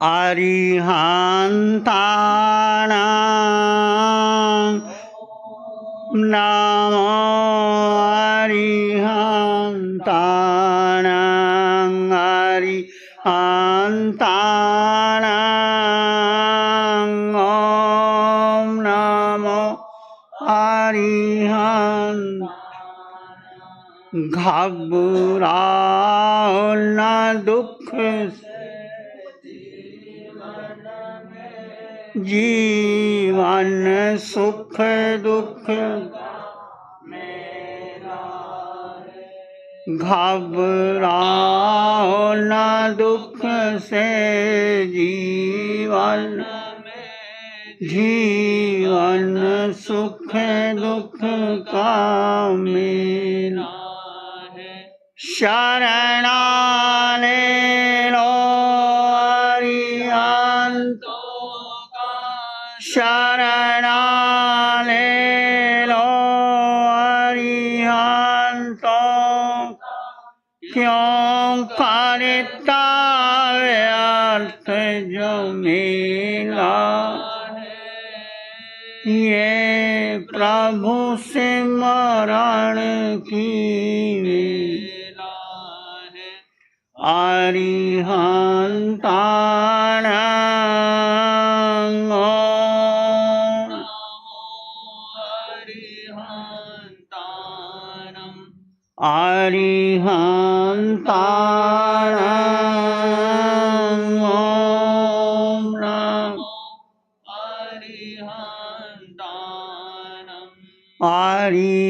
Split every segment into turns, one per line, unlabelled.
अरिहन्ताणां नमो अरिहन्ताणां अरिहन्ताणां ॐ नमो अरिहन्ताणां घबराओ न दुख जीवन सुख दुख घबराओ न दुख से जीवन सुख दुख का मेला है। शरणाले लो अरिहंतों का शरणाले लो अरिहंतों क्यों करता व्यर्थ जो मेला ये प्रभु सिमरण की वेला है। अरिहंताणां ॐ अरिहंताणां ॐ नमो अरिहंताणां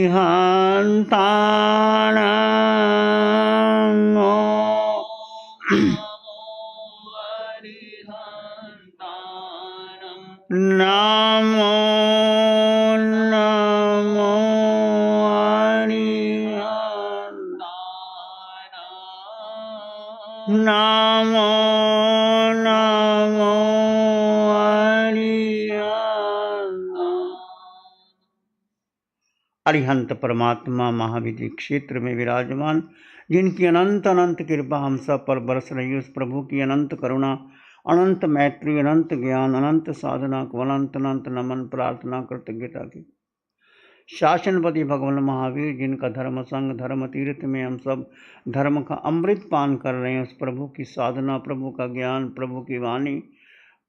नमो नमो अरिहंताणां नमो नमो अरिहंत परमात्मा महाविधि क्षेत्र में विराजमान, जिनकी अनंत अनंत कृपा हम सब पर बरस रही है, उस प्रभु की अनंत करुणा, अनंत मैत्री, अनंत ज्ञान, अनंत साधना को अनंत अनंत नमन प्रार्थना कृतज्ञता की। शासनपति भगवान महावीर, जिनका धर्म संग धर्म तीर्थ में हम सब धर्म का अमृत पान कर रहे हैं, उस प्रभु की साधना, प्रभु का ज्ञान, प्रभु की वाणी,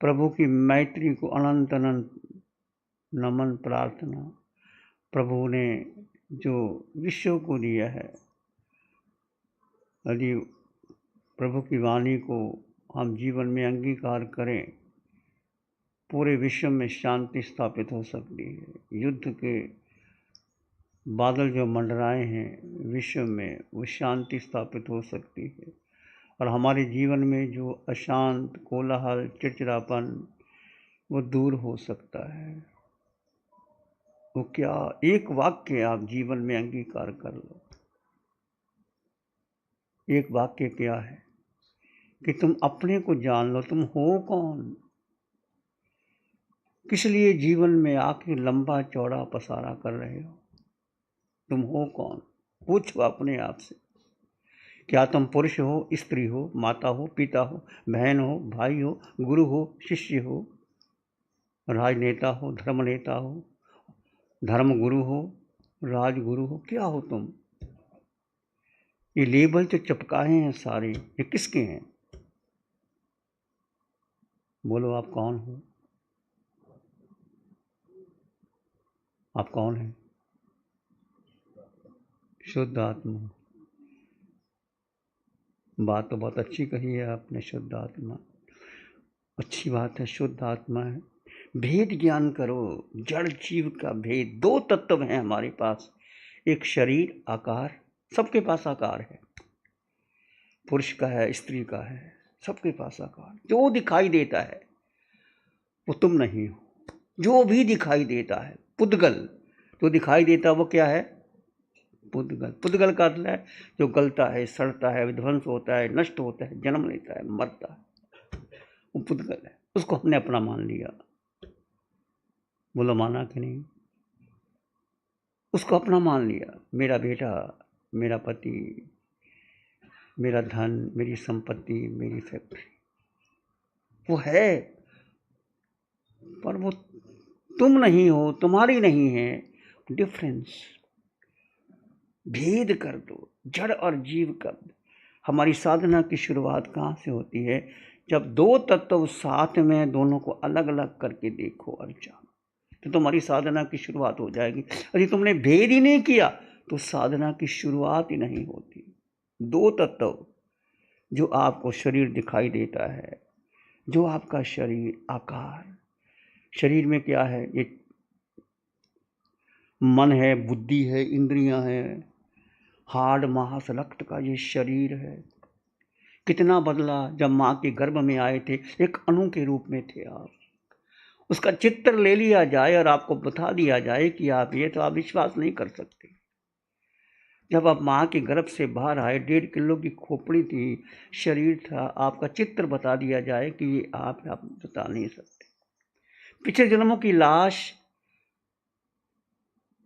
प्रभु की मैत्री को अनंत अनंत नमन प्रार्थना। प्रभु ने जो विश्व को दिया है, यदि प्रभु की वाणी को हम जीवन में अंगीकार करें, पूरे विश्व में शांति स्थापित हो सकती है। युद्ध के बादल जो मंडराए हैं विश्व में, वो शांति स्थापित हो सकती है। और हमारे जीवन में जो अशांत, कोलाहल, चिड़चिड़ापन, वो दूर हो सकता है। वो क्या, एक वाक्य आप जीवन में अंगीकार कर लो। एक वाक्य क्या है कि तुम अपने को जान लो, तुम हो कौन, किस लिए जीवन में आके लंबा चौड़ा पसारा कर रहे हो, तुम हो कौन। पूछो अपने आप से, क्या तुम पुरुष हो, स्त्री हो, माता हो, पिता हो, बहन हो, भाई हो, गुरु हो, शिष्य हो, राजनेता हो, धर्म नेता हो, धर्म गुरु हो, राजगुरु हो, क्या हो तुम। ये लेबल जो चिपकाए हैं सारे, ये किसके हैं। बोलो आप कौन हो, आप कौन हैं। शुद्ध आत्मा। बात तो बहुत अच्छी कही है आपने, शुद्ध आत्मा, अच्छी बात है, शुद्ध आत्मा है। भेद ज्ञान करो, जड़ जीव का भेद। दो तत्व हैं हमारे पास, एक शरीर, आकार, सबके पास आकार है, पुरुष का है, स्त्री का है, सबके पास आकार। जो दिखाई देता है वो तुम नहीं हो। जो भी दिखाई देता है, पुद्गल जो दिखाई देता है वो क्या है, पुद्गल। पुद्गल का अर्थ है जो गलता है, सड़ता है, विध्वंस होता है, नष्ट होता है, जन्म लेता है, मरता है, वो पुद्गल है। उसको हमने अपना मान लिया। बोलो माना कि नहीं। उसको अपना मान लिया, मेरा बेटा, मेरा पति, मेरा धन, मेरी संपत्ति, मेरी फैक्ट्री, वो है, पर वो तुम नहीं हो, तुम्हारी नहीं है। डिफरेंस, भेद कर दो जड़ और जीव का। हमारी साधना की शुरुआत कहाँ से होती है? जब दो तत्व साथ में, दोनों को अलग अलग करके देखो और जानो, तो तुम्हारी साधना की शुरुआत हो जाएगी। यदि तुमने भेद ही नहीं किया तो साधना की शुरुआत ही नहीं होती। दो तत्व, जो आपको शरीर दिखाई देता है, जो आपका शरीर आकार, शरीर में क्या है? ये मन है, बुद्धि है, इंद्रियां हैं, हाड़ मांस रक्त का ये शरीर है। कितना बदला जब माँ के गर्भ में आए थे, एक अणु के रूप में थे आप। उसका चित्र ले लिया जाए और आपको बता दिया जाए कि आप ये, तो आप विश्वास नहीं कर सकते। जब आप माँ के गर्भ से बाहर आए, 1.5 किलो की खोपड़ी थी, शरीर था, आपका चित्र बता दिया जाए कि ये आप बता नहीं सकते। पिछले जन्मों की लाश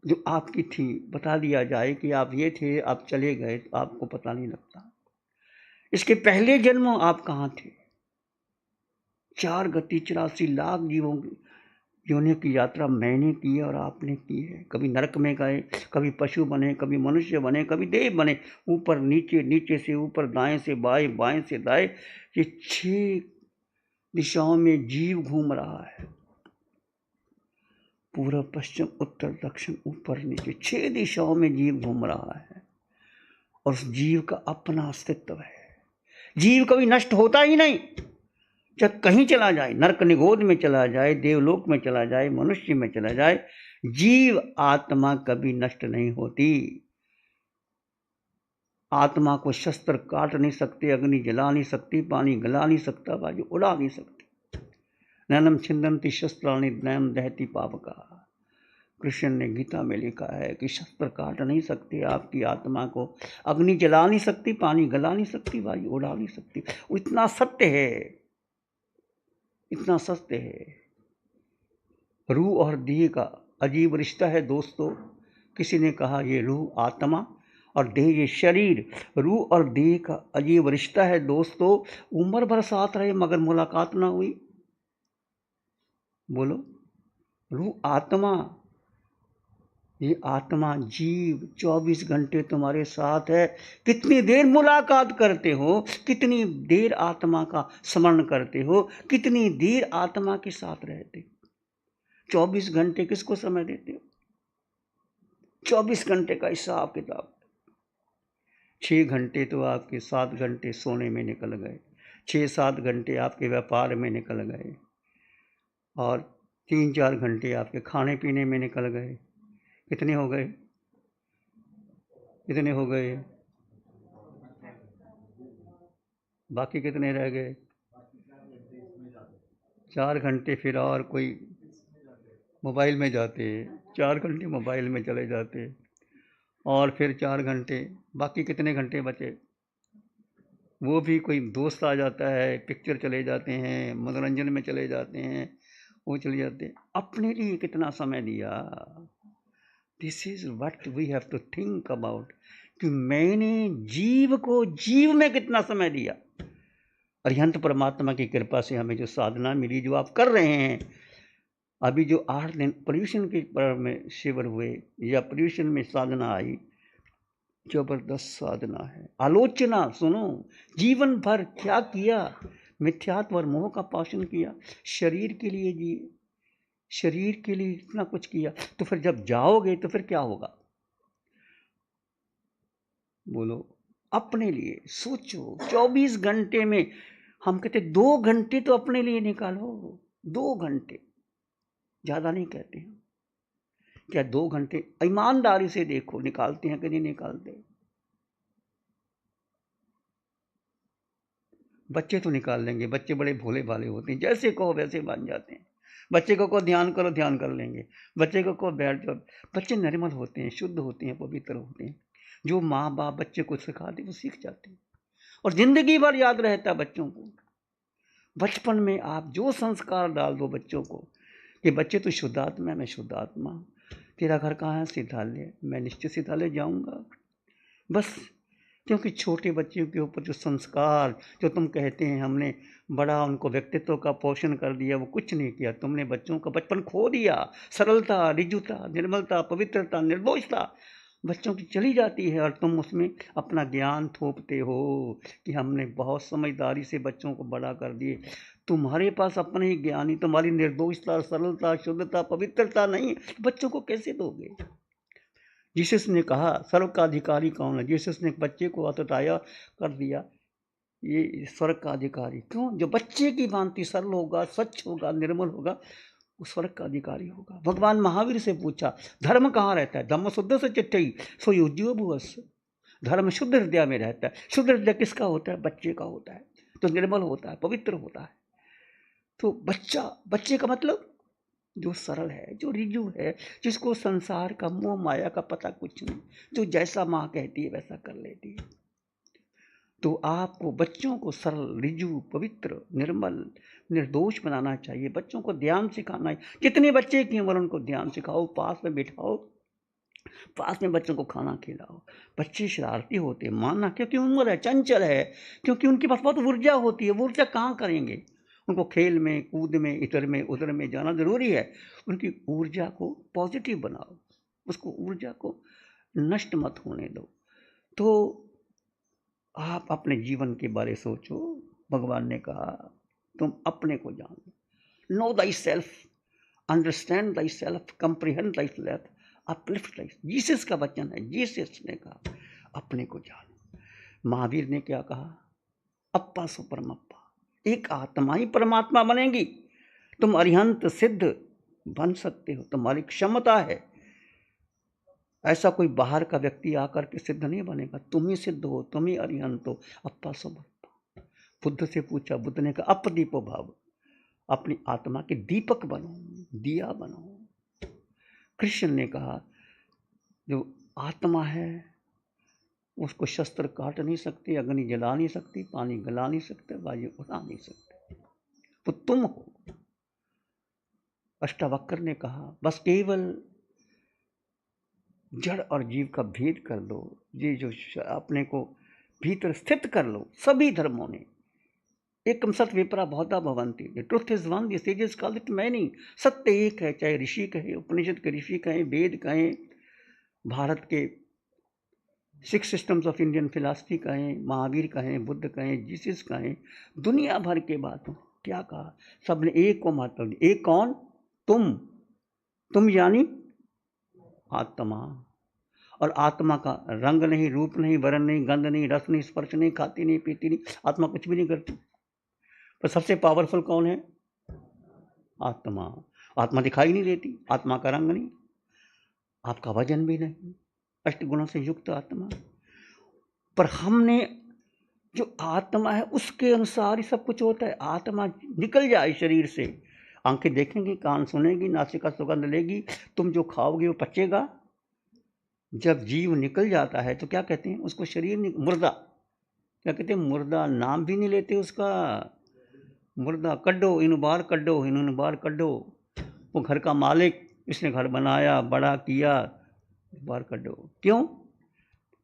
जो आपकी थी, बता दिया जाए कि आप ये थे, आप चले गए, तो आपको पता नहीं लगता। इसके पहले जन्म आप कहाँ थे? 4 गति 84 लाख जीवों की योनियों की यात्रा मैंने की है और आपने की है। कभी नरक में गए, कभी पशु बने, कभी मनुष्य बने, कभी देव बने, ऊपर नीचे, नीचे से ऊपर, दाएं से बाएं, बाएं से दाएं। ये 6 दिशाओं में जीव घूम रहा है। पूर्व पश्चिम उत्तर दक्षिण ऊपर नीचे, 6 दिशाओं में जीव घूम रहा है। और उस जीव का अपना अस्तित्व है। जीव कभी नष्ट होता ही नहीं। जब कहीं चला जाए, नरक निगोद में चला जाए, देवलोक में चला जाए, मनुष्य में चला जाए, जीव आत्मा कभी नष्ट नहीं होती। आत्मा को शस्त्र काट नहीं सकते, अग्नि जला नहीं सकती, पानी गला नहीं सकता, बाजू उड़ा नहीं सकती। नैनम छिंदंती शस्त्राणि नैम दहती पावका। कृष्ण ने गीता में लिखा है कि शस्त्र काट नहीं सकते आपकी आत्मा को, अग्नि जला नहीं सकती, पानी गला नहीं सकती, वायु उड़ा नहीं सकती। वो इतना सत्य है, इतना सत्य है। रूह और देह का अजीब रिश्ता है दोस्तों। किसी ने कहा ये रूह आत्मा और देह ये शरीर। रूह और देह का अजीब रिश्ता है दोस्तों। उम्र भर साथ रहे मगर मुलाकात ना हुई। बोलो, रूह आत्मा, ये आत्मा जीव 24 घंटे तुम्हारे साथ है। कितनी देर मुलाकात करते हो, कितनी देर आत्मा का स्मरण करते हो, कितनी देर आत्मा के साथ रहते हो? 24 घंटे किसको समय देते हो? 24 घंटे का हिसाब किताब। 6 घंटे तो आपके 7 घंटे सोने में निकल गए, 6-7 घंटे आपके व्यापार में निकल गए, और 3-4 घंटे आपके खाने पीने में निकल गए। कितने हो गए? कितने हो गए? बाकी कितने रह गए? 4 घंटे फिर और कोई मोबाइल में जाते, 4 घंटे मोबाइल में चले जाते, और फिर 4 घंटे, बाकी कितने घंटे बचे? वो भी कोई दोस्त आ जाता है, पिक्चर चले जाते हैं, मनोरंजन में चले जाते हैं, वो चले जाते हैं। अपने लिए कितना समय दिया? This is what we have to think about, कि मैंने जीव को जीव में कितना समय दिया। अरिहंत परमात्मा की कृपा से हमें जो साधना मिली, जो आप कर रहे हैं, अभी जो 8 दिन पर्यूषण के पर्व में शिविर हुए या पर्यूषण में साधना आई, जबरदस्त साधना है। आलोचना सुनो, जीवन भर क्या किया? मिथ्यात्व और मोह का पालन किया, शरीर के लिए जिए, शरीर के लिए इतना कुछ किया, तो फिर जब जाओगे तो फिर क्या होगा? बोलो, अपने लिए सोचो। 24 घंटे में हम कहते 2 घंटे तो अपने लिए निकालो। 2 घंटे, ज्यादा नहीं कहते हैं। क्या 2 घंटे ईमानदारी से देखो, निकालते हैं कि नहीं निकालते? बच्चे तो निकाल लेंगे, बच्चे बड़े भोले भाले होते हैं, जैसे कहो वैसे बन जाते हैं। बच्चे को ध्यान करो, ध्यान कर लेंगे। बच्चे को बैठ जाओ, बच्चे निर्मल होते हैं, शुद्ध होते हैं, पवित्र होते हैं। जो माँ बाप बच्चे को सिखाते वो सीख जाते हैं, और जिंदगी भर याद रहता है बच्चों को। बचपन में आप जो संस्कार डाल दो बच्चों को कि बच्चे तो शुद्धात्मा है, मैं शुद्धात्मा, तेरा घर कहाँ है? सिद्धालय, मैं निश्चित सिद्धालय जाऊंगा। बस क्योंकि छोटे बच्चों के ऊपर जो संस्कार, जो तुम कहते हैं हमने बड़ा उनको व्यक्तित्व का पोषण कर दिया, वो कुछ नहीं किया। तुमने बच्चों का बचपन खो दिया। सरलता, रिजुता, निर्मलता, पवित्रता, निर्दोषता बच्चों की चली जाती है और तुम उसमें अपना ज्ञान थोपते हो कि हमने बहुत समझदारी से बच्चों को बड़ा कर दिए। तुम्हारे पास अपने ही ज्ञान ही, तुम्हारी निर्दोषता, सरलता, शुद्धता, पवित्रता नहीं है, बच्चों को कैसे दोगे? जीसस ने कहा स्वर्ग का अधिकारी कौन है? जीसस ने बच्चे को अतताया कर दिया, ये स्वर्ग का अधिकारी। क्यों? जो बच्चे की भांति सरल होगा, स्वच्छ होगा, निर्मल होगा, वो स्वर्ग का अधिकारी होगा। भगवान महावीर से पूछा धर्म कहाँ रहता है? धम्म शुद्ध से चिट्ठई सो युज्यो भुवस्सु। धर्म शुद्ध हृदय में रहता है। शुद्ध हृदय किसका होता है? बच्चे का होता है, तो निर्मल होता है, पवित्र होता है। तो बच्चे का मतलब जो सरल है, जो रिजु है, जिसको संसार का मोह माया का पता कुछ नहीं, जो जैसा माँ कहती है वैसा कर लेती है। तो आपको बच्चों को सरल, रिजु, पवित्र, निर्मल, निर्दोष बनाना चाहिए। बच्चों को ध्यान सिखाना है। जितने बच्चे की उम्र उनको ध्यान सिखाओ, पास में बिठाओ, पास में बच्चों को खाना खिलाओ। बच्चे शरारती होते हैं, मानना, क्योंकि उम्र है, चंचल है, क्योंकि उनके पास बहुत ऊर्जा होती है। वो ऊर्जा कहाँ करेंगे? उनको खेल में, कूद में, इधर में उधर में जाना जरूरी है। उनकी ऊर्जा को पॉजिटिव बनाओ, उसको ऊर्जा को नष्ट मत होने दो। तो आप अपने जीवन के बारे सोचो। भगवान ने कहा तुम अपने को जानो, know thy self, understand thy self, comprehend thy self, uplift thy. Jesus का वचन है, जीसस ने कहा अपने को जानो। महावीर ने क्या कहा? अप्पा सो परमप्पा, एक आत्मा ही परमात्मा बनेगी। तुम अरिहंत सिद्ध बन सकते हो, तुम्हारी क्षमता है। ऐसा कोई बाहर का व्यक्ति आकर के सिद्ध नहीं बनेगा। तुम ही सिद्ध हो, तुम ही अरिहंत हो। अप्पा सो परमप्पा। बुद्ध से पूछा, बुद्ध ने कहा अपदीपो भाव, अपनी आत्मा के दीपक बनो, दिया बनो। कृष्ण ने कहा जो आत्मा है उसको शस्त्र काट नहीं सकती, अग्नि जला नहीं सकती, पानी गला नहीं सकते, वायु उड़ा नहीं सकते, वो तुम हो। अष्टावक्र ने कहा बस केवल जड़ और जीव का भेद कर दो, ये जो अपने को भीतर स्थित कर लो। सभी धर्मों ने एकम सत विपरा बहुधा भवन्ति, the truth is one, the sages call it many. सत्य एक है, चाहे ऋषि कहे, उपनिषद के ऋषि कहें, वेद कहें, भारत के 6 सिस्टम्स ऑफ इंडियन फिलॉसफी कहें, महावीर कहें, बुद्ध कहें, जीसस कहें, दुनिया भर के बातों क्या कहा? सबने एक को महत्व दिया। एक कौन? तुम यानी आत्मा। और आत्मा का रंग नहीं, रूप नहीं, वर्ण नहीं, गंध नहीं, रस नहीं, स्पर्श नहीं, खाती नहीं, पीती नहीं, आत्मा कुछ भी नहीं करती। पर सबसे पावरफुल कौन है? आत्मा। आत्मा दिखाई नहीं देती, आत्मा का रंग नहीं, आपका वजन भी नहीं, 8 गुणों से युक्त आत्मा। पर हमने जो आत्मा है उसके अनुसार ही सब कुछ होता है। आत्मा निकल जाए शरीर से, आंखें देखेंगी, कान सुनेगी, नासिका सुगंध लेगी, तुम जो खाओगे वो पचेगा। जब जीव निकल जाता है तो क्या कहते हैं उसको? शरीर मुर्दा। क्या कहते हैं? मुर्दा। नाम भी नहीं लेते उसका। मुर्दा कड्डो, इन बार कड्डो, इन बार कड्डो। वो घर का मालिक, इसने घर बनाया, बड़ा किया, बार कड्डो। क्यों?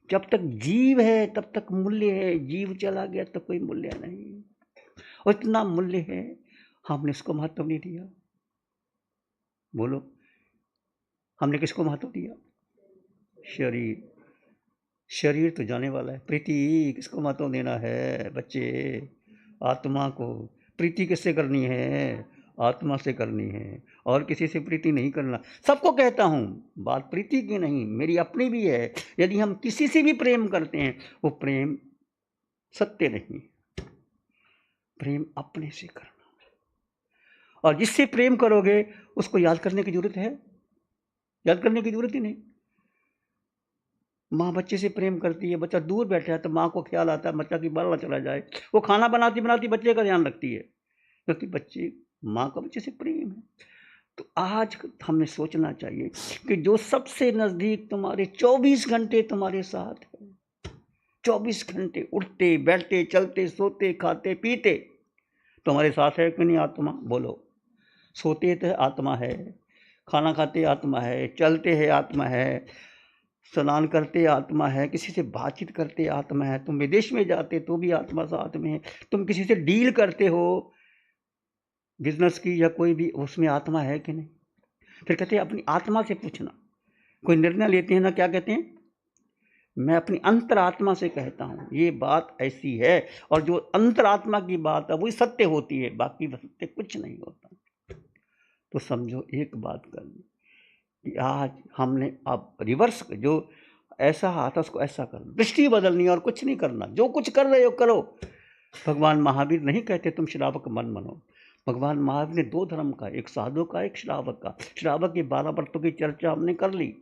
जब तक जीव है तब तक मूल्य है, जीव चला गया तो कोई मूल्य नहीं। और इतना मूल्य है, हमने इसको महत्व नहीं दिया। बोलो, हमने किसको महत्व दिया? शरीर तो जाने वाला है। प्रीति किसको महत्व देना है बच्चे? आत्मा को। प्रीति किससे करनी है? आत्मा से करनी है, और किसी से प्रीति नहीं करना। सबको कहता हूँ, बात प्रीति की नहीं, मेरी अपनी भी है। यदि हम किसी से भी प्रेम करते हैं वो प्रेम सत्य नहीं, प्रेम अपने से करना। और जिससे प्रेम करोगे उसको याद करने की जरूरत है? याद करने की जरूरत ही नहीं। माँ बच्चे से प्रेम करती है, बच्चा दूर बैठा है तो माँ को ख्याल आता है बच्चा की बाल ना चला जाए, वो खाना बनाती बनाती बच्चे का ध्यान रखती है, क्योंकि बच्चे माँ का बच्चे से प्रेम है। तो आज हमें सोचना चाहिए कि जो सबसे नज़दीक तुम्हारे 24 घंटे तुम्हारे साथ है, 24 घंटे उठते बैठते चलते सोते खाते पीते तुम्हारे साथ है कि नहीं? आत्मा। बोलो। सोते तो आत्मा है, खाना खाते आत्मा है, चलते हैं आत्मा है, स्नान करते आत्मा है, किसी से बातचीत करते आत्मा है, तुम विदेश में जाते तो भी आत्मा साथ में है, तुम किसी से डील करते हो बिजनेस की या कोई भी, उसमें आत्मा है कि नहीं। फिर कहते हैं अपनी आत्मा से पूछना। कोई निर्णय लेते हैं ना, क्या कहते हैं, मैं अपनी अंतरात्मा से कहता हूँ ये बात ऐसी है, और जो अंतरात्मा की बात है वही सत्य होती है, बाकी सत्य कुछ नहीं होता। तो समझो एक बात करनी कि आज हमने अब रिवर्स, जो ऐसा हाथ है उसको ऐसा करना, दृष्टि बदलनी और कुछ नहीं करना। जो कुछ कर रहे हो करो। भगवान महावीर नहीं कहते तुम श्रावक मन बनो। भगवान महावीर ने दो धर्म का, एक साधु का एक श्रावक का। श्रावक की 12 व्रतों की चर्चा हमने कर ली।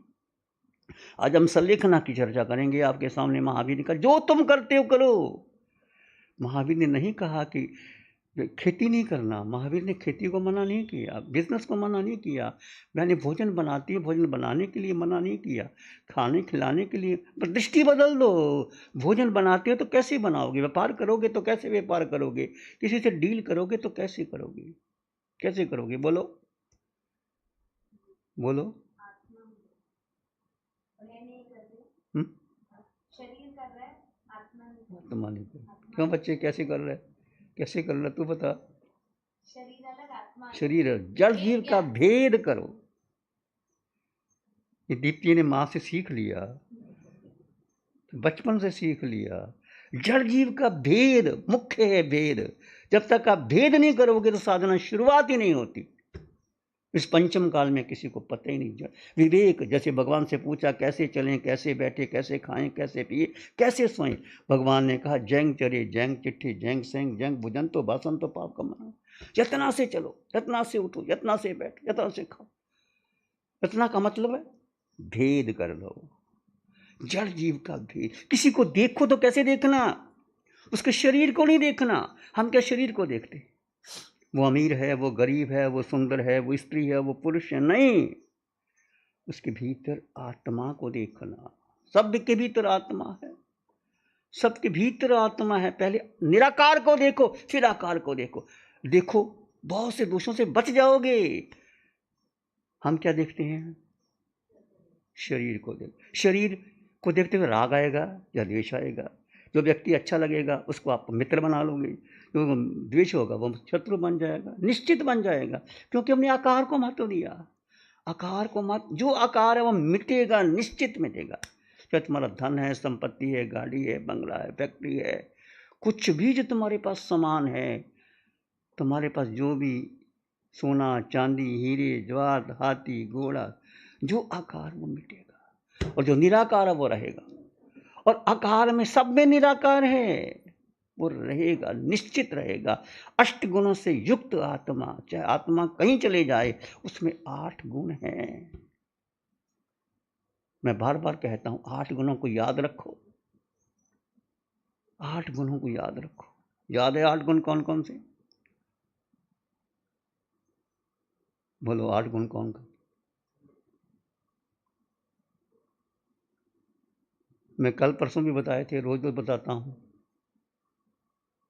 आज हम संलेखना की चर्चा करेंगे। आपके सामने महावीर ने कहा जो तुम करते हो करो। महावीर ने नहीं कहा कि खेती नहीं करना, महावीर ने खेती को मना नहीं किया, बिजनेस को मना नहीं किया। मैंने भोजन बनाती है, भोजन बनाने के लिए मना नहीं किया, खाने खिलाने के लिए। पर दृष्टि बदल दो। भोजन बनाते हो तो कैसे बनाओगे, व्यापार करोगे तो कैसे व्यापार करोगे, किसी से डील करोगे तो कैसे करोगे, कैसे करोगे, बोलो बोलो। आत्मा नहीं कर। क्यों बच्चे, कैसे कर रहे, कैसे कर रहे, तू बता। शरीर अलग आत्मा, शरीर जड़ जीव का भेद करो। ये दीप्ति ने माँ से सीख लिया, बचपन से सीख लिया। जड़ जीव का भेद मुख्य है, भेद। जब तक आप भेद नहीं करोगे तो साधना शुरुआत ही नहीं होती। इस पंचम काल में किसी को पता ही नहीं। विवेक, जैसे भगवान से पूछा कैसे चलें, कैसे बैठे, कैसे खाएं, कैसे पिए, कैसे सोएं। भगवान ने कहा जैंग चरे जैंग चिट्ठी जैंग सेंग जैंग भुजन तो भाषण तो पाप कमाना। यतना से चलो, यतना से उठो, यतना से बैठो, यतना से खाओ। यतना का मतलब है भेद कर लो, जड़ जीव का भेद। किसी को देखो तो कैसे देखना, उसके शरीर को नहीं देखना। हम क्या शरीर को देखते, वो अमीर है, वो गरीब है, वो सुंदर है, वो स्त्री है, वो पुरुष है, नहीं। उसके भीतर आत्मा को देखना। सबके भीतर आत्मा है, सबके भीतर आत्मा है। पहले निराकार को देखो, फिर आकार को देखो। देखो बहुत से दोषों से बच जाओगे। हम क्या देखते हैं, शरीर को देख, शरीर को देखते हुए राग आएगा या द्वेष आएगा। जो व्यक्ति अच्छा लगेगा उसको आप मित्र बना लोगे, जो द्वेष होगा वो शत्रु बन जाएगा, निश्चित बन जाएगा। क्योंकि हमने आकार को महत्व दिया। आकार को महत्व, जो आकार है वो मिटेगा, निश्चित मिटेगा। चाहे तुम्हारा धन है, संपत्ति है, गाड़ी है, बंगला है, फैक्ट्री है, कुछ भी जो तुम्हारे पास सामान है, तुम्हारे पास जो भी सोना चांदी हीरे जवाहर हाथी घोड़ा, जो आकार वो मिटेगा, और जो निराकार है वो रहेगा। और आकार में सब में निराकार है, वो रहेगा, निश्चित रहेगा। 8 गुणों से युक्त आत्मा, चाहे आत्मा कहीं चले जाए, उसमें 8 गुण हैं। मैं बार बार कहता हूं 8 गुणों को याद रखो, 8 गुणों को याद रखो। याद है 8 गुण कौन कौन से, बोलो 8 गुण कौन कौन। मैं कल परसों भी बताए थे, रोज रोज बताता हूं।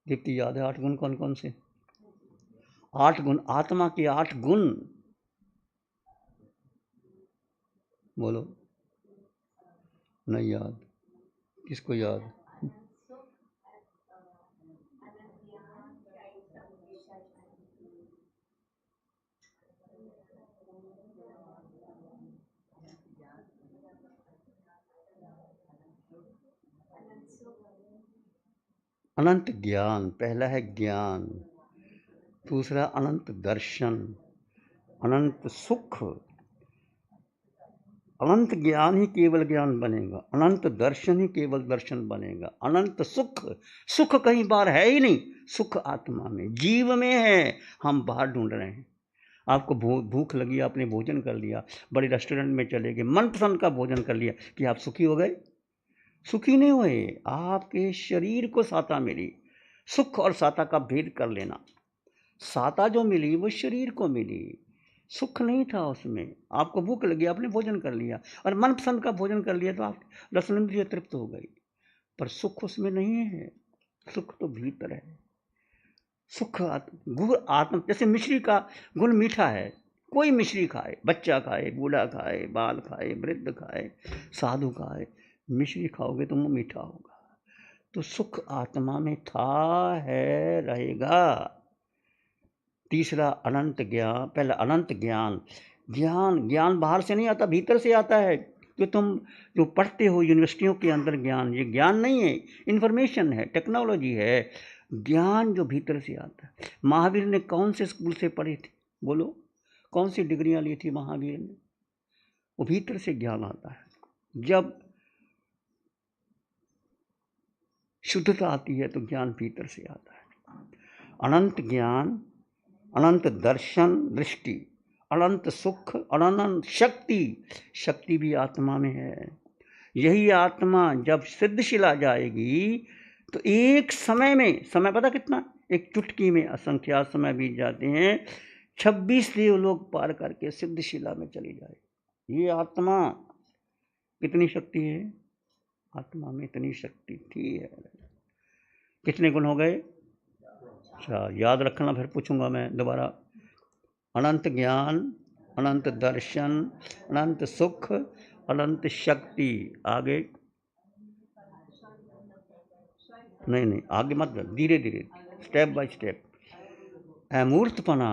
दीप्ति याद है 8 गुण कौन कौन से, 8 गुण, आत्मा के 8 गुण, बोलो। नहीं याद, किसको याद, अनंत ज्ञान, पहला है ज्ञान, दूसरा अनंत दर्शन, अनंत सुख। अनंत ज्ञान ही केवल ज्ञान बनेगा, अनंत दर्शन ही केवल दर्शन बनेगा, अनंत सुख। सुख कहीं बाहर है ही नहीं, सुख आत्मा में, जीव में है। हम बाहर ढूंढ रहे हैं। आपको भूख लगी, आपने भोजन कर लिया, बड़े रेस्टोरेंट में चले गए, मनपसंद का भोजन कर लिया, कि आप सुखी हो गए? सुखी नहीं हुए, आपके शरीर को साता मिली। सुख और साता का भेद कर लेना। साता जो मिली वो शरीर को मिली, सुख नहीं था उसमें। आपको भूख लगी, आपने भोजन कर लिया, और मनपसंद का भोजन कर लिया, तो आप रसनेंद्रिय तृप्त हो गई, पर सुख उसमें नहीं है। सुख तो भीतर है। सुख गुण आत्म, जैसे मिश्री का गुण मीठा है, कोई मिश्री खाए, बच्चा खाए, बूढ़ा खाए, बाल खाए, वृद्ध खाए, साधु खाए, मिश्री खाओगे तो मुँह मीठा होगा। तो सुख आत्मा में था, है, रहेगा। तीसरा अनंत ज्ञान। पहला अनंत ज्ञान। ज्ञान बाहर से नहीं आता, भीतर से आता है। जो पढ़ते हो यूनिवर्सिटियों के अंदर ज्ञान, ये ज्ञान नहीं है, इन्फॉर्मेशन है, टेक्नोलॉजी है। ज्ञान जो भीतर से आता है। महावीर ने कौन से स्कूल से पढ़ी थी? बोलो, कौन सी डिग्रियां ली थी महावीर ने? वो भीतर से ज्ञान आता है। जब शुद्धता आती है तो ज्ञान भीतर से आता है। अनंत ज्ञान, अनंत दर्शन, दृष्टि, अनंत सुख, अनंत शक्ति। शक्ति भी आत्मा में है। यही आत्मा जब सिद्धशिला जाएगी तो एक समय में, समय पता कितना? एक चुटकी में असंख्यात समय बीत जाते हैं। 26 देवलोक पार करके सिद्धशिला में चली जाएगी। ये आत्मा कितनी शक्ति है? आत्मा में इतनी शक्ति थी है। कितने गुण हो गए? अच्छा, याद रखना, फिर पूछूंगा मैं दोबारा। अनंत ज्ञान, अनंत दर्शन, अनंत सुख, अनंत शक्ति। आगे नहीं, आगे मत, धीरे धीरे, स्टेप बाय स्टेप। अमूर्तपना,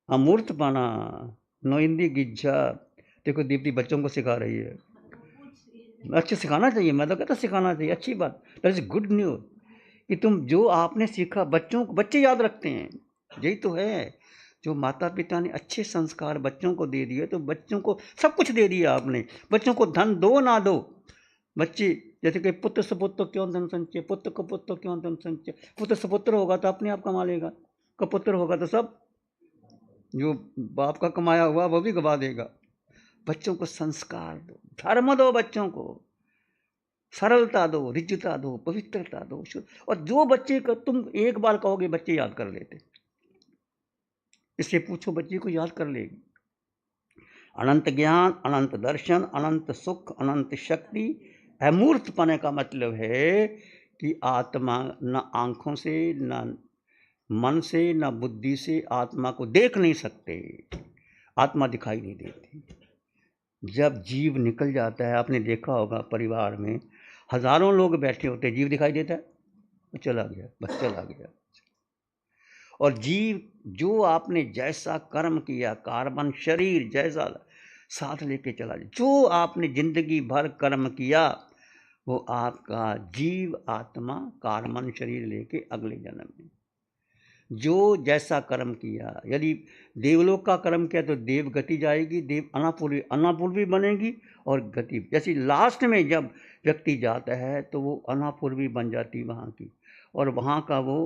अमूर्तपना, नोइंदी गिज्जा। देखो दीप्ति बच्चों को सिखा रही है। अच्छे सिखाना चाहिए, मैं तो कहता सिखाना चाहिए, अच्छी बात। दैट इज गुड न्यूज कि तुम जो आपने सीखा बच्चे याद रखते हैं। यही तो है, जो माता पिता ने अच्छे संस्कार बच्चों को दे दिए तो बच्चों को सब कुछ दे दिया आपने। बच्चों को धन दो ना दो, बच्चे जैसे कि पुत्र सुपुत्र क्यों धन संचय, पुत्र को पुत्र क्यों धन संचय। पुत्र सुपुत्र होगा तो अपने आप कमा लेगा, कपुत्र होगा तो सब जो बाप का कमाया हुआ वो भी गवा देगा। बच्चों को संस्कार दो, धर्म दो, बच्चों को सरलता दो, रिज्जता दो, पवित्रता दो। और जो बच्चे का तुम एक बार कहोगे बच्चे याद कर लेते, इससे पूछो बच्चे को याद कर लेगी। अनंत ज्ञान, अनंत दर्शन, अनंत सुख, अनंत शक्ति। अमूर्तपने का मतलब है कि आत्मा न आंखों से, न मन से, न बुद्धि से आत्मा को देख नहीं सकते। आत्मा दिखाई नहीं देती। जब जीव निकल जाता है, आपने देखा होगा परिवार में हजारों लोग बैठे होते, जीव दिखाई देता है, वो चला गया, बस चला गया। और जीव जो आपने जैसा कर्म किया, कार्बन शरीर जैसा साथ लेके चला जाए, जो आपने जिंदगी भर कर्म किया वो आपका जीव आत्मा कार्बन शरीर लेके अगले जन्म में जो जैसा कर्म किया। यदि देवलोक का कर्म किया तो देव गति जाएगी, देव अनापूर्वी बनेगी। और गति जैसी लास्ट में जब व्यक्ति जाता है तो वो अनापूर्वी बन जाती वहाँ की, और वहाँ का वो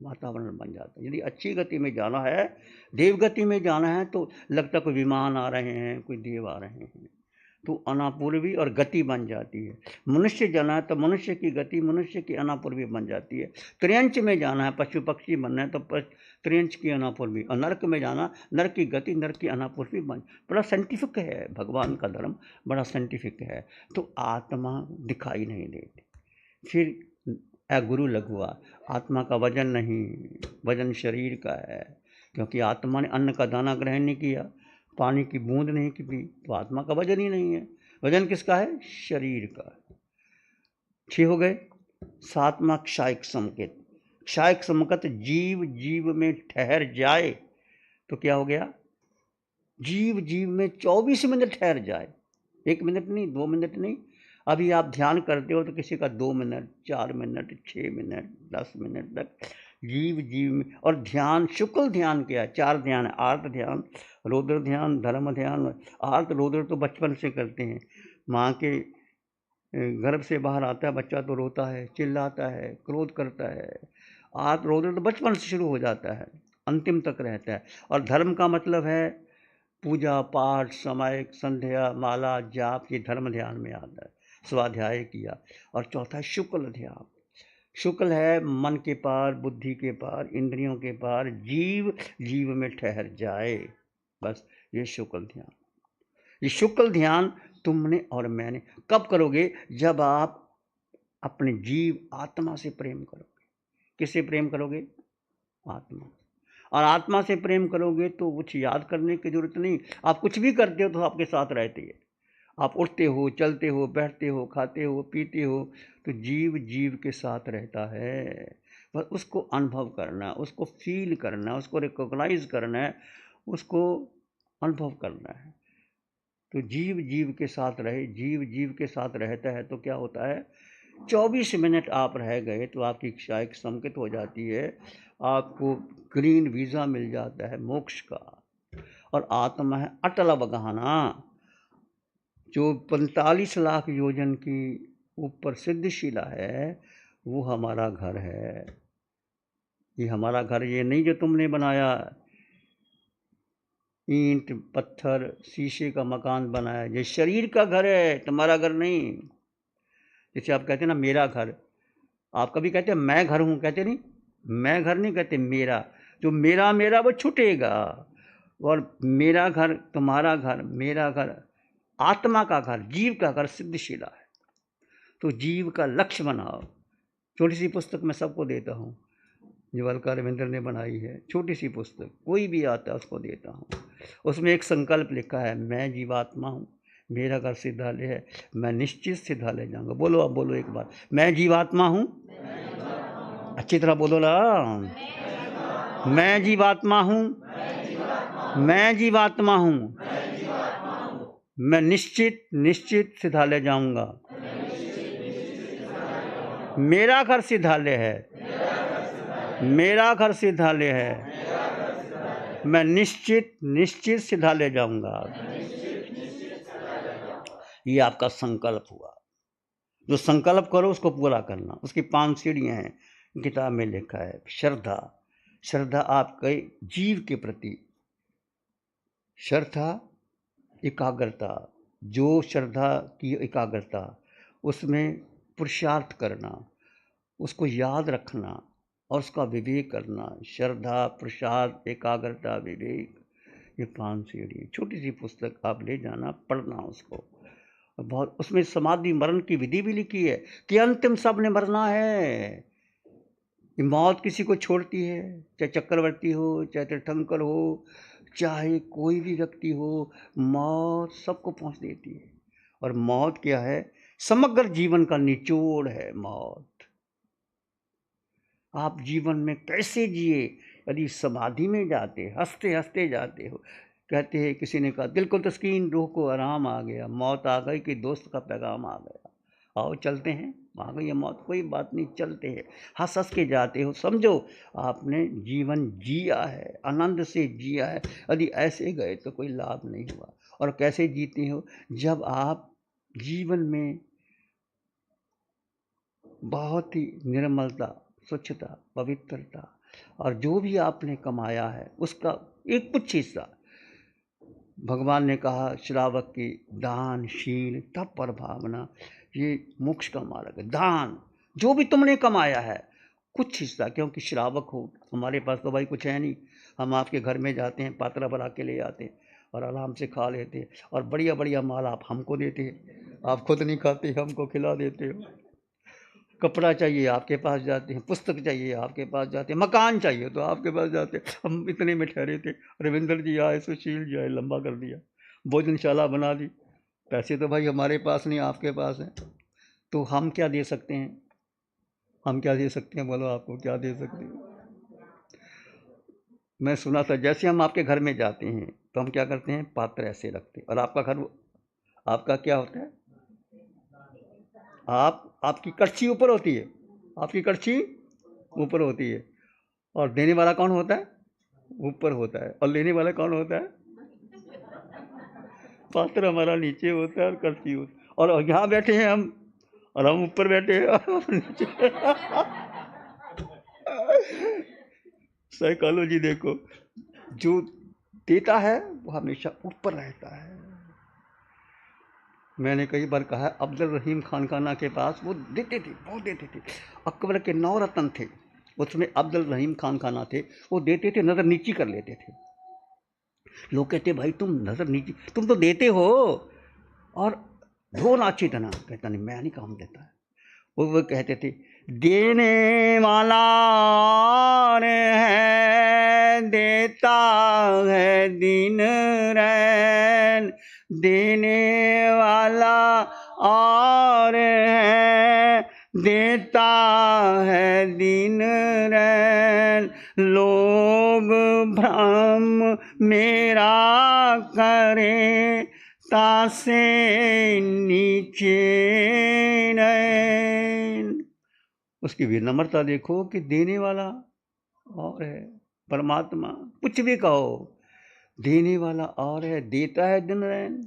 वातावरण बन जाता है। यदि अच्छी गति में जाना है, देव गति में जाना है, तो लगता कोई विमान आ रहे हैं, कोई देव आ रहे हैं, तो अनापूर्वी और गति बन जाती है। मनुष्य जाना है तो मनुष्य की गति मनुष्य की अनापूर्वी बन जाती है। त्रियंच में जाना है, पशु पक्षी बनना है तो त्रियंच की अनापूर्वी। और नरक में जाना, नरक की गति नरक की अनापूर्वी बन। बड़ा साइंटिफिक है भगवान का धर्म, बड़ा साइंटिफिक है। तो आत्मा दिखाई नहीं देती। फिर गुरु लघुआ, आत्मा का वजन नहीं, वजन शरीर का है। क्योंकि आत्मा ने अन्न का दाना ग्रहण नहीं किया, पानी की बूंद नहीं की पी, तो आत्मा का वजन ही नहीं है। वजन किसका है? शरीर का। 6 हो गए। 7वां क्षायक संकेत। क्षायक संकेत, जीव जीव में ठहर जाए तो क्या हो गया? जीव जीव में 24 मिनट ठहर जाए। 1 मिनट नहीं, 2 मिनट नहीं। अभी आप ध्यान करते हो तो किसी का 2 मिनट, 4 मिनट, 6 मिनट, 10 मिनट तक जीव जीव में। और ध्यान, शुक्ल ध्यान क्या है? 4 ध्यान है, आर्त ध्यान, रौद्र ध्यान, धर्म ध्यान। आर्त रौद्र तो बचपन से करते हैं। माँ के गर्भ से बाहर आता है बच्चा तो रोता है, चिल्लाता है, क्रोध करता है। आर्त रौद्र तो बचपन से शुरू हो जाता है, अंतिम तक रहता है। और धर्म का मतलब है पूजा पाठ, समय, संध्या, माला, जाप, ये धर्म ध्यान में आता है। स्वाध्याय किया। और चौथा है शुक्ल ध्यान। शुक्ल है मन के पार, बुद्धि के पार, इंद्रियों के पार, जीव जीव में ठहर जाए, बस ये शुक्ल ध्यान। ये शुक्ल ध्यान तुमने और मैंने कब करोगे? जब आप अपने जीव आत्मा से प्रेम करोगे। किससे प्रेम करोगे? आत्मा। और आत्मा से प्रेम करोगे तो कुछ याद करने की जरूरत नहीं, आप कुछ भी करते हो तो आपके साथ रहती है। आप उठते हो, चलते हो, बैठते हो, खाते हो, पीते हो, तो जीव जीव के साथ रहता है। बस उसको अनुभव करना, उसको फील करना, उसको रिकॉग्नाइज करना है, उसको अनुभव करना है। तो जीव जीव के साथ रहे, जीव जीव के साथ रहता है तो क्या होता है, 24 मिनट आप रह गए तो आपकी इच्छा एक संकेत हो जाती है, आपको ग्रीन वीज़ा मिल जाता है मोक्ष का। और आत्मा है अटल अवगाहना, जो 45 लाख योजन की ऊपर सिद्धशिला है, वो हमारा घर है। ये हमारा घर ये नहीं जो तुमने बनाया, ईंट पत्थर शीशे का मकान बनाया, ये शरीर का घर है, तुम्हारा घर नहीं। जैसे आप कहते हैं ना मेरा घर, आप कभी कहते हैं मैं घर हूँ, कहते नहीं, मैं घर नहीं कहते, मेरा। जो मेरा मेरा वो छूटेगा, और मेरा घर, तुम्हारा घर, मेरा घर, आत्मा का घर, जीव का घर सिद्धशिला है। तो जीव का लक्ष्य बनाओ। छोटी सी पुस्तक मैं सबको देता हूँ, जो अलका रविंद्र ने बनाई है, छोटी सी पुस्तक, कोई भी आता है उसको देता हूँ। उसमें एक संकल्प लिखा है, मैं जीवात्मा हूँ, मेरा घर सिद्धालय है, मैं निश्चित सिद्धालय जाऊँगा। बोलो, आप बोलो एक बार, मैं जीवात्मा हूँ, अच्छी तरह बोलो ना, मैं जीवात्मा हूँ, मैं जीवात्मा हूँ, मैं निश्चित निश्चित सिद्धालय जाऊँगा, मेरा घर सिद्धालय है, मेरा घर सिद्धालय है, मैं निश्चित निश्चित सिद्धालय जाऊंगा। ये आपका संकल्प हुआ। जो संकल्प करो उसको पूरा करना। उसकी 5 सीढ़ियां हैं, किताब में लिखा है। श्रद्धा, श्रद्धा आपके जीव के प्रति श्रद्धा, एकाग्रता, जो श्रद्धा की एकाग्रता, उसमें पुरुषार्थ करना, उसको याद रखना और उसका विवेक करना। श्रद्धा, प्रसाद, एकाग्रता, विवेक, ये 5 सीढ़ी। छोटी सी पुस्तक आप ले जाना, पढ़ना उसको। बहुत उसमें समाधि मरण की विधि भी लिखी है कि अंतिम सब ने मरना है। मौत किसी को छोड़ती है, चाहे चक्रवर्ती हो, चाहे तीर्थंकर हो, चाहे कोई भी व्यक्ति हो, मौत सबको पहुंच देती है। और मौत क्या है, समग्र जीवन का निचोड़ है मौत। आप जीवन में कैसे जिए, यदि समाधि में जाते, हंसते हंसते जाते हो। कहते हैं, किसी ने कहा, दिल को तस्कीन, रूह को आराम आ गया, मौत आ गई कि दोस्त का पैगाम आ गया, आओ चलते हैं, आ गई है मौत, कोई बात नहीं, चलते हैं। हंस हंस के जाते हो, समझो आपने जीवन जिया है, आनंद से जिया है। यदि ऐसे गए तो कोई लाभ नहीं हुआ। और कैसे जीते हो, जब आप जीवन में बहुत ही निर्मलता, स्वच्छता, पवित्रता, और जो भी आपने कमाया है उसका एक कुछ हिस्सा, भगवान ने कहा श्रावक की दानशील तप पर भावना, ये मोक्ष का मार्ग है। दान, जो भी तुमने कमाया है कुछ हिस्सा, क्योंकि श्रावक हो, हमारे पास तो भाई कुछ है नहीं, हम आपके घर में जाते हैं, पात्रा भरा के ले आते हैं और आराम से खा लेते हैं, और बढ़िया बढ़िया माल आप हमको देते हैं, आप खुद नहीं खाते, हमको खिला देते हो। कपड़ा चाहिए आपके पास जाते हैं, पुस्तक चाहिए आपके पास जाते हैं, मकान चाहिए तो आपके पास जाते हैं। हम इतने में ठहरे थे, रविंद्र जी आए, सुशील जी आए, लंबा कर दिया, भोजनशाला बना दी। पैसे तो भाई हमारे पास नहीं, आपके पास हैं, तो हम क्या दे सकते हैं, हम क्या दे सकते हैं, बोलो आपको क्या दे सकते हैं। मैं सुना था, जैसे हम आपके घर में जाते हैं तो हम क्या करते हैं, पात्र ऐसे रखते हैं, और आपका घर, आपका क्या होता है, आपकी कड़छी ऊपर होती है, आपकी कड़छी ऊपर होती है, और देने वाला कौन होता है, ऊपर होता है, और लेने वाला कौन होता है, पात्र हमारा नीचे होता है और कड़छी होता है। और यहाँ बैठे हैं हम, और हम ऊपर बैठे हैं और नीचे। साइकोलॉजी देखो, जो देता है वो हमेशा ऊपर रहता है। मैंने कई बार कहा, अब्दुल रहीम खानखाना के पास वो देते थे, बहुत देते थे। अकबर के 9 रत्न थे, उसमें अब्दुल रहीम खानखाना थे, वो देते थे, नज़र नीची कर लेते थे। लोग कहते, भाई तुम नज़र नीची, तुम तो देते हो, और दो नाची तना, कहता नहीं मैं नहीं काम देता है। वो कहते थे, देने वाला और है, देता है दिन रैन। देने वाला और है, देता है दिन रैन। लोग भ्रम मेरा करें, तासे नीचे नैन। उसकी विनम्रता देखो कि देने वाला और है, परमात्मा कुछ भी कहो, देने वाला और है, देता है दिन रैन।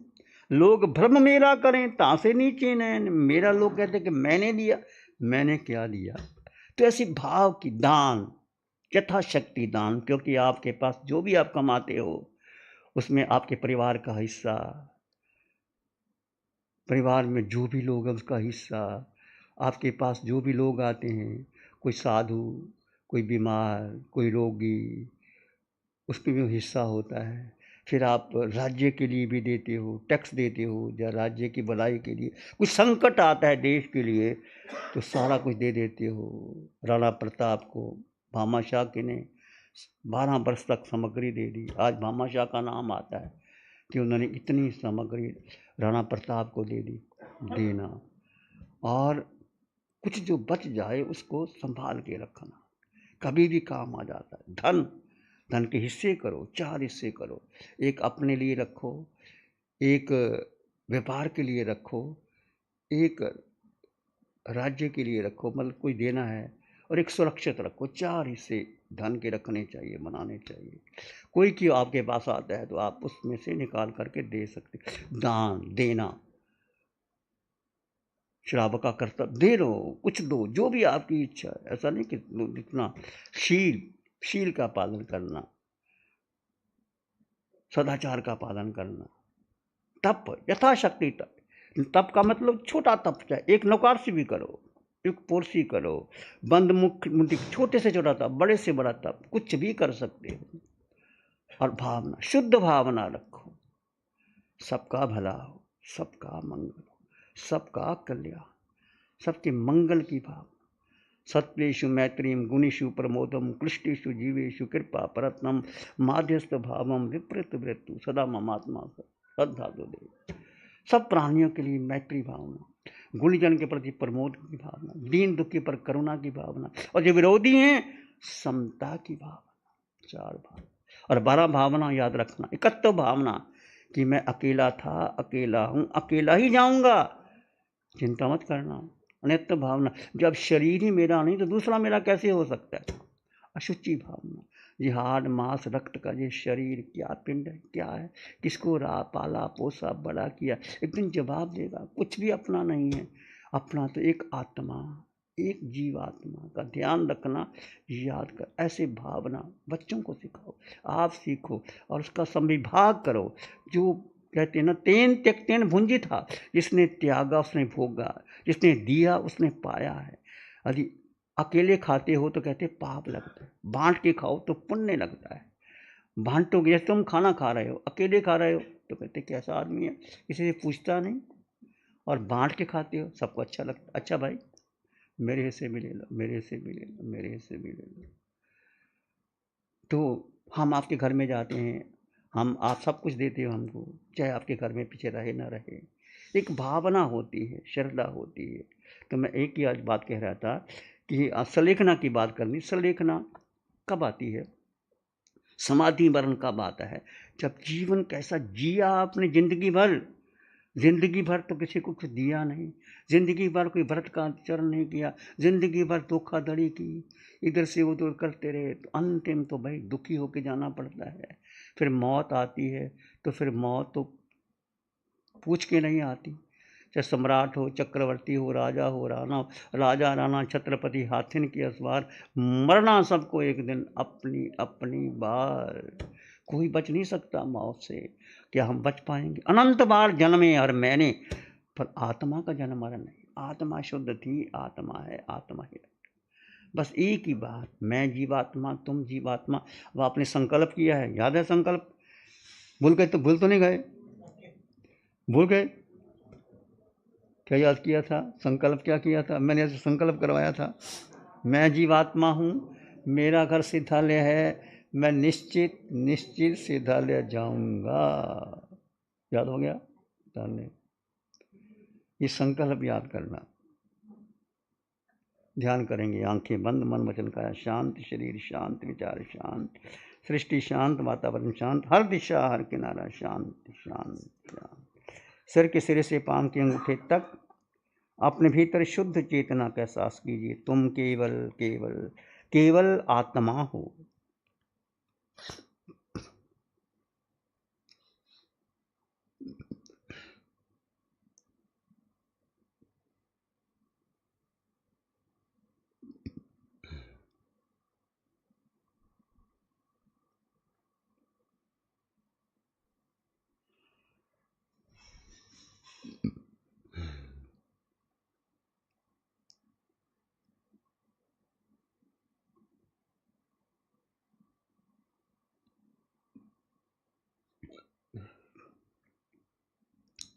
लोग भ्रम मेरा करें, तासे नीचे नैन। मेरा लोग कहते कि मैंने दिया, मैंने क्या दिया। तो ऐसी भाव की दान, यथाशक्ति दान, क्योंकि आपके पास जो भी आप कमाते हो उसमें आपके परिवार का हिस्सा, परिवार में जो भी लोग हैं उसका हिस्सा, आपके पास जो भी लोग आते हैं, कोई साधु, कोई बीमार, कोई रोगी, उसमें भी हिस्सा होता है। फिर आप राज्य के लिए भी देते हो, टैक्स देते हो, या राज्य की भलाई के लिए कुछ संकट आता है देश के लिए तो सारा कुछ दे देते हो। राणा प्रताप को भामाशाह के ने 12 वर्ष तक सामग्री दे दी। आज भामाशाह का नाम आता है कि उन्होंने इतनी सामग्री राणा प्रताप को दे दी। देना और कुछ जो बच जाए उसको संभाल के रखना, कभी भी काम आ जाता है। धन के हिस्से करो, 4 हिस्से करो। एक अपने लिए रखो, एक व्यापार के लिए रखो, एक राज्य के लिए रखो, मतलब कोई देना है, और एक सुरक्षित रखो। 4 हिस्से धन के रखने चाहिए, बनाने चाहिए। कोई की आपके पास आता है तो आप उसमें से निकाल करके दे सकते। दान देना श्रावक का कर्तव्य, दे दो, कुछ दो, जो भी आपकी इच्छा है। ऐसा नहीं कि इतना शील का पालन करना, सदाचार का पालन करना, तप यथाशक्ति तप का मतलब छोटा तप, चाहे एक नौकार से भी करो, एक पोरसी करो, बंद मुख मुंडी, छोटे से छोटा तप, बड़े से बड़ा तप, कुछ भी कर सकते हो। और भावना, शुद्ध भावना रखो, सबका भला हो, सबका मंगल हो, सबका कल्याण, सबके मंगल की भावना। सत्वेषु मैत्रीम गुणेषु प्रमोदम कृष्टेषु जीवेषु कृपा परत्नम माध्यस्थ भावम विपरीत वृत्तु सदा ममात्मा श्रद्धादो दे। सब प्राणियों के लिए मैत्री भावना, गुणजन के प्रति प्रमोद की भावना, दीन दुखी पर करुणा की भावना, और जो विरोधी हैं समता की भावना। 4 भावना और 12 भावना याद रखना। 71 भावना कि मैं अकेला था, अकेला हूँ, अकेला ही जाऊंगा, चिंता मत करना। अनित्य भावना, जब शरीर ही मेरा नहीं तो दूसरा मेरा कैसे हो सकता है। अशुचि भावना, ये हाड़ मांस रक्त का ये शरीर क्या पिंड है, क्या है, किसको पाला पोसा बड़ा किया, एक दिन जवाब देगा। कुछ भी अपना नहीं है, अपना तो एक आत्मा, एक जीवात्मा का ध्यान रखना, याद कर। ऐसे भावना बच्चों को सिखाओ, आप सीखो और उसका संविभाग करो। जो कहते हैं ना, तेन त्यक्तेन भुंजी था, जिसने त्यागा उसने भोगा, जिसने दिया उसने पाया है। यदि अकेले खाते हो तो कहते पाप लगता है, बांट के खाओ तो पुण्य लगता है। बांटोगे, जैसे तुम खाना खा रहे हो, अकेले खा रहे हो तो कहते कैसा आदमी है, किसी से पूछता नहीं, और बांट के खाते हो सबको अच्छा लगता, अच्छा भाई मेरे हिस्से भी ले लो, मेरे हिस्से भी ले लो, मेरे हिस्से भी ले लो। तो हम आपके घर में जाते हैं, आप सब कुछ देते हो हमको, चाहे आपके घर में पीछे रहे ना रहे, एक भावना होती है, श्रद्धा होती है। तो मैं एक ही आज बात कह रहा था कि सलेखना की बात करनी। सलेखना कब आती है? समाधि मरण कब आता है? जब जीवन कैसा जिया आपने जिंदगी भर, जिंदगी भर तो किसी को कुछ दिया नहीं, जिंदगी भर कोई व्रत का आचरण नहीं किया, जिंदगी भर धोखाधड़ी की, इधर से उधर करते रहे, तो अंतिम तो भाई दुखी होके जाना पड़ता है। फिर मौत आती है तो फिर मौत तो पूछ के नहीं आती, चाहे सम्राट हो, चक्रवर्ती हो, राजा हो, राजा राणा छत्रपति हाथिन की असवार, मरना सबको एक दिन अपनी अपनी बार। कोई बच नहीं सकता मौत से। क्या हम बच पाएंगे? अनंत बार जन्मे और मैंने, पर आत्मा का जन्म मरण नहीं। आत्मा शुद्ध थी, आत्मा है, आत्मा ही। बस एक ही बात, मैं जीवात्मा, तुम जीवात्मा। अब आपने संकल्प किया है, याद है संकल्प? भूल गए तो भूल तो नहीं गए? भूल गए? क्या याद किया था? संकल्प क्या किया था? मैंने ऐसे संकल्प करवाया था, मैं जीवात्मा हूँ, मेरा घर सिद्धालय है, मैं निश्चित निश्चित सिद्धालय जाऊंगा। याद हो गया? सिद्धालय, ये संकल्प याद करना। ध्यान करेंगे, आंखें बंद, मन वचन काया शांत, शरीर शांत, विचार शांत, सृष्टि शांत, वातावरण शांत, हर दिशा हर किनारा शांत शांत शांत। सिर के सिरे से पांव के अंगूठे तक अपने भीतर शुद्ध चेतना का एहसास कीजिए। तुम केवल केवल केवल आत्मा हो।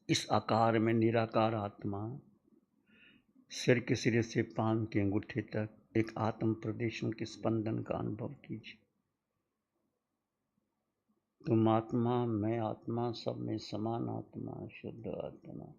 इस आकार में निराकार आत्मा सिर के सिरे से पांव के अंगूठे तक एक आत्म प्रदेशों के स्पंदन का अनुभव कीजिए। तुम आत्मा, मैं आत्मा, सब में समान आत्मा, शुद्ध आत्मा।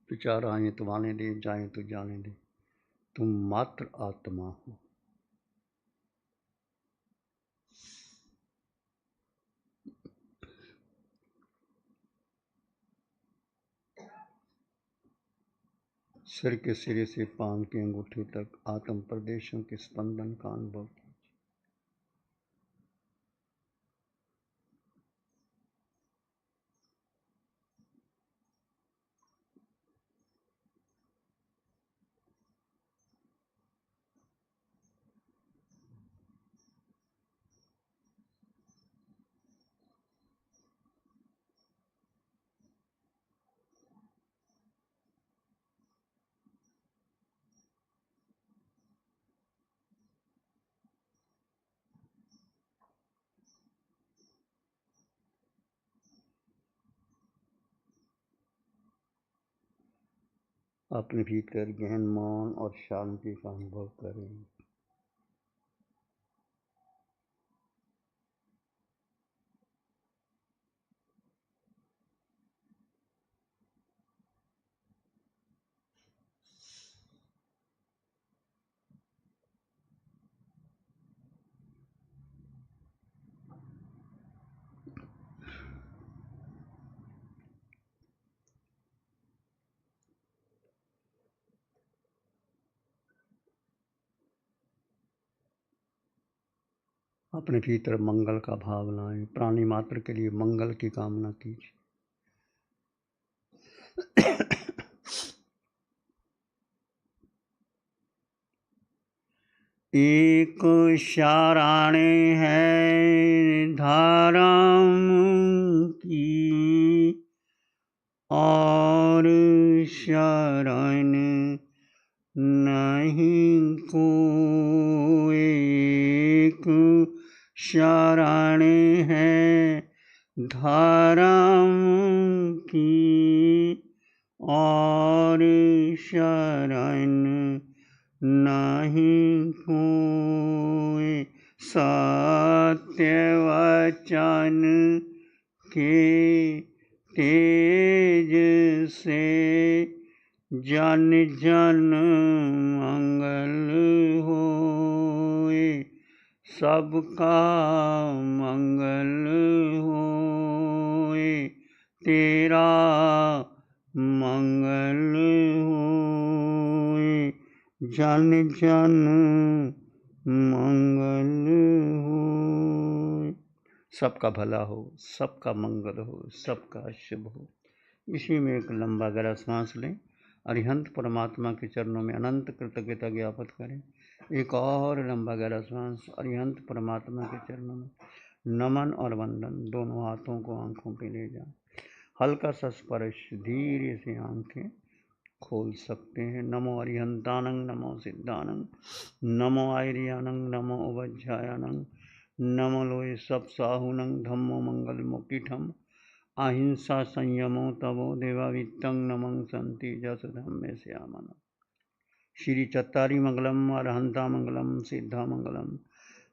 विचार आए तो आने दे, जाए तो जाने दे, तुम मात्र आत्मा हो। सिर के सिरे से पांव के अंगूठे तक आत्म प्रदेशों के स्पंदन का अनुभव। अपने भीतर गहन मौन और शांति का अनुभव करें। अपने भीतर मंगल का भाव लाएं, प्राणी मात्र के लिए मंगल की कामना कीजिए। एक शाराणे है धारा की, और शरण नहीं को। एक शरण है धारा की, और शरण नहीं कोई। सत्य वचन के तेज से जन जन मंगल होए, सबका मंगल होए, तेरा मंगल होए, जन जन मंगल होए। सबका भला हो, सबका मंगल हो, सबका शुभ हो। इसी में एक लंबा गहरा सांस लें। अरिहंत परमात्मा के चरणों में अनंत कृतज्ञता ज्ञापित करें। एक और लंबा गहरा सांस अरिहंत परमात्मा के चरणों में नमन और वंदन, दोनों हाथों को आंखों पे ले जाएं। हल्का सा स्पर्श, धीरे से आंखें खोल सकते हैं। नमो अरिहंतानंग, नमो सिद्धानंग, नमो आयरियानंग, नमो उवज्झायानंग, नमो लोए सब साहुनंग, धम्मो मंगल मुक्तिठम, अहिंसा संयमो तवो देवावित्तं नमं संति जस धम्मे श्यामन। श्री चत्तारी मंगलम, अरहंता मंगलम, सिद्धा मंगलम,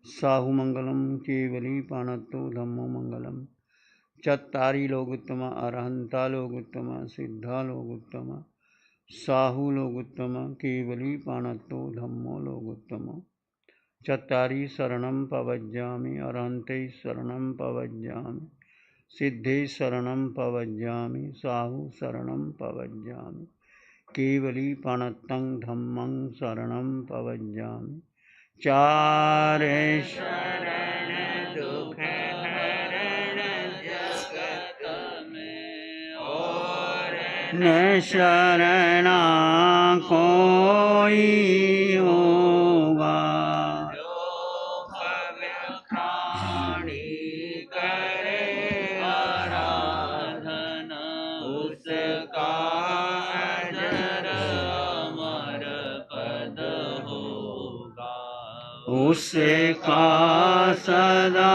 साहु मंगलम, केवली पाणत्तो धम्मो मंगलम। चत्तारी लोग उत्तम, अरहंता लोग उत्तम, सिद्धा लोग उत्तम, साहु लोग उत्तम, केवली पाणत्तो धम्मो लोग उत्तम। चत्तारी शरणं पवज्जामि, अरहन्ते शरणं पवज्जामि, सिद्धे शरणं पवज्जामि, साहु शरणं पवज्जामि, केवली पाणत्तं धम्मं शरणं पवज्जामि। चारे शरण दुख हरण जगत में, और न शरणा कोई होगा, उसका सदा